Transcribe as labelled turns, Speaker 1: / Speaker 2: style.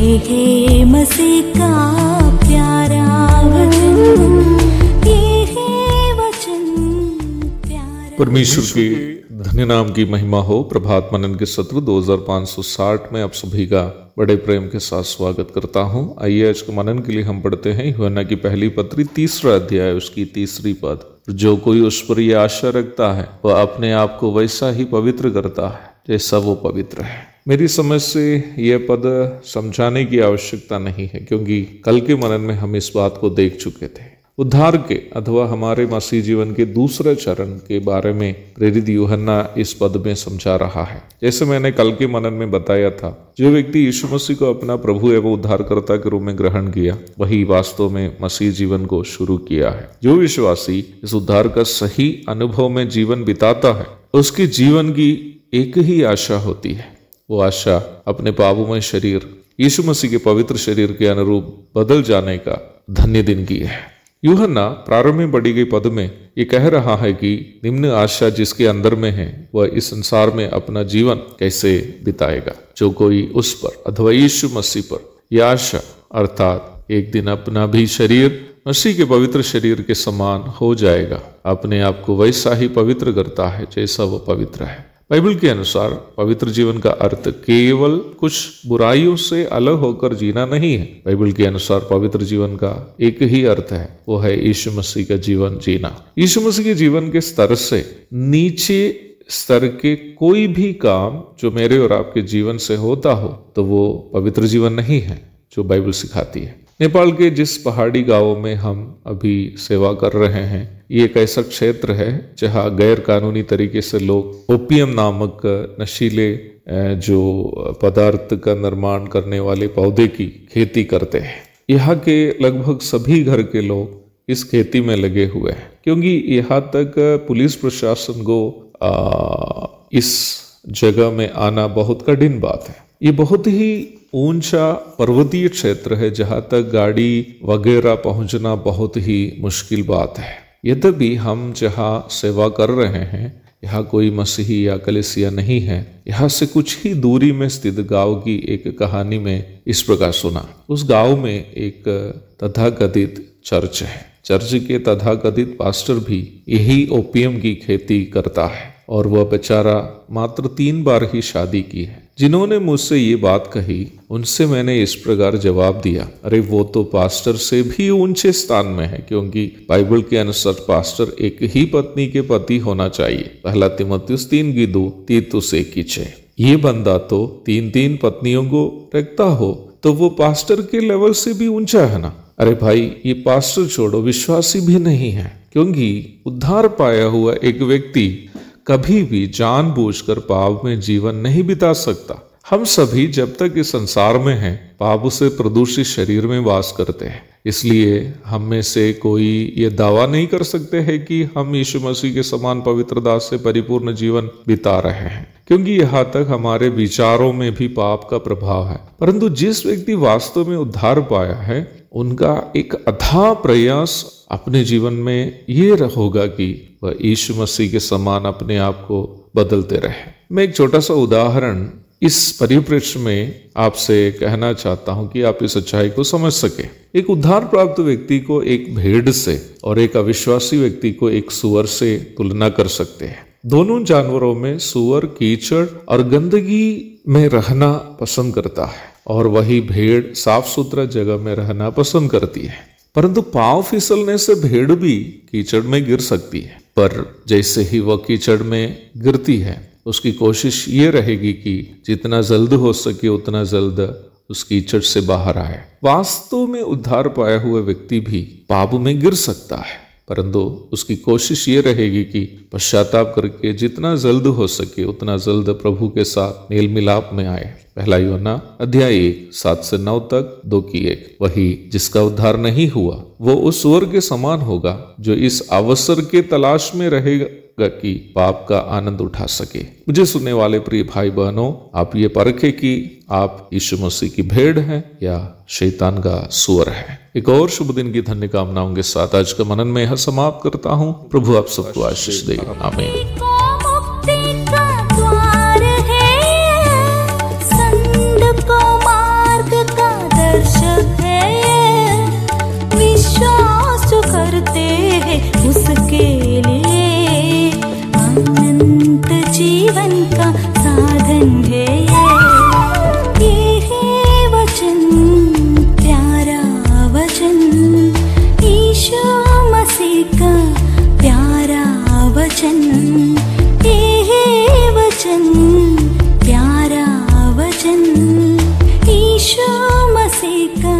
Speaker 1: ये है मसीह का प्यारा वचन, ये है वचन प्यारा।
Speaker 2: परमेश्वर के धन्य नाम की महिमा हो। प्रभात मनन के सत्र 2560 में आप सभी का बड़े प्रेम के साथ स्वागत करता हूं। आइए आज के मनन के लिए हम पढ़ते हैं यूहन्ना की पहली पत्री 3 अध्याय उसकी 3 पद। जो कोई उस पर यह आशा रखता है वह अपने आप को वैसा ही पवित्र करता है जैसा वो पवित्र है। मेरी समझ से यह पद समझाने की आवश्यकता नहीं है, क्योंकि कल के मनन में हम इस बात को देख चुके थे। उद्धार के अथवा हमारे मसीह जीवन के दूसरे चरण के बारे में प्रेरित यूहन्ना इस पद में समझा रहा है। जैसे मैंने कल के मनन में बताया था, जो व्यक्ति यीशु मसीह को अपना प्रभु एवं उद्धारकर्ता के रूप में ग्रहण किया वही वास्तव में मसीह जीवन को शुरू किया है। जो विश्वासी इस उद्धार का सही अनुभव में जीवन बिताता है, उसके जीवन की एक ही आशा होती है। वो आशा अपने पापोमय शरीर यीशु मसीह के पवित्र शरीर के अनुरूप बदल जाने का धन्य दिन की है। यूहन्ना प्रारंभ में बढ़ी गई पद में ये कह रहा है कि निम्न आशा जिसके अंदर में है वह इस संसार में अपना जीवन कैसे बिताएगा। जो कोई उस पर अथवा यीशु मसीह पर यह आशा अर्थात एक दिन अपना भी शरीर मसीह के पवित्र शरीर के समान हो जाएगा, अपने आप को वैसा ही पवित्र करता है जैसा वह पवित्र है। बाइबल के अनुसार पवित्र जीवन का अर्थ केवल कुछ बुराइयों से अलग होकर जीना नहीं है। बाइबल के अनुसार पवित्र जीवन का एक ही अर्थ है, वो है यीशु मसीह का जीवन जीना। यीशु मसीह के जीवन के स्तर से नीचे स्तर के कोई भी काम जो मेरे और आपके जीवन से होता हो तो वो पवित्र जीवन नहीं है जो बाइबल सिखाती है। नेपाल के जिस पहाड़ी गांव में हम अभी सेवा कर रहे हैं, ये एक ऐसा क्षेत्र है जहां गैर कानूनी तरीके से लोग ओपियम नामक नशीले जो पदार्थ का निर्माण करने वाले पौधे की खेती करते हैं। यहाँ के लगभग सभी घर के लोग इस खेती में लगे हुए हैं, क्योंकि यहाँ तक पुलिस प्रशासन को इस जगह में आना बहुत कठिन बात है। ये बहुत ही ऊंचा पर्वतीय क्षेत्र है जहाँ तक गाड़ी वगैरह पहुंचना बहुत ही मुश्किल बात है। यद्यपि हम जहाँ सेवा कर रहे हैं यहाँ कोई मसीही या कलीसिया नहीं है। यहाँ से कुछ ही दूरी में स्थित गांव की एक कहानी में इस प्रकार सुना। उस गांव में एक तथाकथित चर्च है। चर्च के तथाकथित पास्टर भी यही ओपियम की खेती करता है और वह बेचारा मात्र 3 बार ही शादी की है। जिन्होंने मुझसे ये बात कही उनसे मैंने इस प्रकार जवाब दिया, अरे वो तो पास्टर से भी ऊंचे स्थान में है, क्योंकि बाइबल के अनुसार पास्टर एक ही पत्नी के पति होना चाहिए। पहला तीमुथियुस 3:2, तीतुस 1:6। ये बंदा तो 3 पत्नियों को रखता हो तो वो पास्टर के लेवल से भी ऊंचा है ना। अरे भाई, ये पास्टर छोड़ो, विश्वासी भी नहीं है, क्योंकि उद्धार पाया हुआ एक व्यक्ति कभी भी जानबूझकर पाप में जीवन नहीं बिता सकता। हम सभी जब तक इस संसार में हैं पाप से प्रदूषित शरीर में वास करते हैं। इसलिए हम में से कोई ये दावा नहीं कर सकते हैं कि हम यीशु मसीह के समान पवित्रता से परिपूर्ण जीवन बिता रहे हैं, क्योंकि यहाँ तक हमारे विचारों में भी पाप का प्रभाव है। परंतु जिस व्यक्ति वास्तव में उद्धार पाया है उनका एक अथाह प्रयास अपने जीवन में ये होगा कि वह यीशु मसीह के समान अपने आप को बदलते रहे। मैं एक छोटा सा उदाहरण इस परिप्रेक्ष्य में आपसे कहना चाहता हूं कि आप इस सच्चाई को समझ सके। एक उद्धार प्राप्त व्यक्ति को एक भेड़ से और एक अविश्वासी व्यक्ति को एक सूअर से तुलना कर सकते हैं। दोनों जानवरों में सूअर कीचड़ और गंदगी में रहना पसंद करता है और वही भेड़ साफ सुथरा जगह में रहना पसंद करती है। परंतु पांव फिसलने से भेड़ भी कीचड़ में गिर सकती है, पर जैसे ही वह कीचड़ में गिरती है उसकी कोशिश ये रहेगी कि जितना जल्द हो सके उतना जल्द उस कीचड़ से बाहर आए। वास्तव में उद्धार पाया हुआ व्यक्ति भी पाप में गिर सकता है, परंतु उसकी कोशिश ये रहेगी कि पश्चाताप करके जितना जल्द हो सके उतना जल्द प्रभु के साथ मेल मिलाप में आए। पहला यूहन्ना अध्याय 1 7 से 9 तक 2:1। वही जिसका उद्धार नहीं हुआ वो उस सूअर के समान होगा जो इस अवसर के तलाश में रहेगा कि पाप का आनंद उठा सके। मुझे सुनने वाले प्रिय भाई बहनों, आप ये परखें कि आप यीशु मसीह की भेड़ हैं या शैतान का सूअर है। एक और शुभ दिन की धन्य कामनाओं के साथ आज का मनन में यह समाप्त करता हूँ। प्रभु आप सबको आशीष दे। आमीन।
Speaker 1: का यीशु मसीह का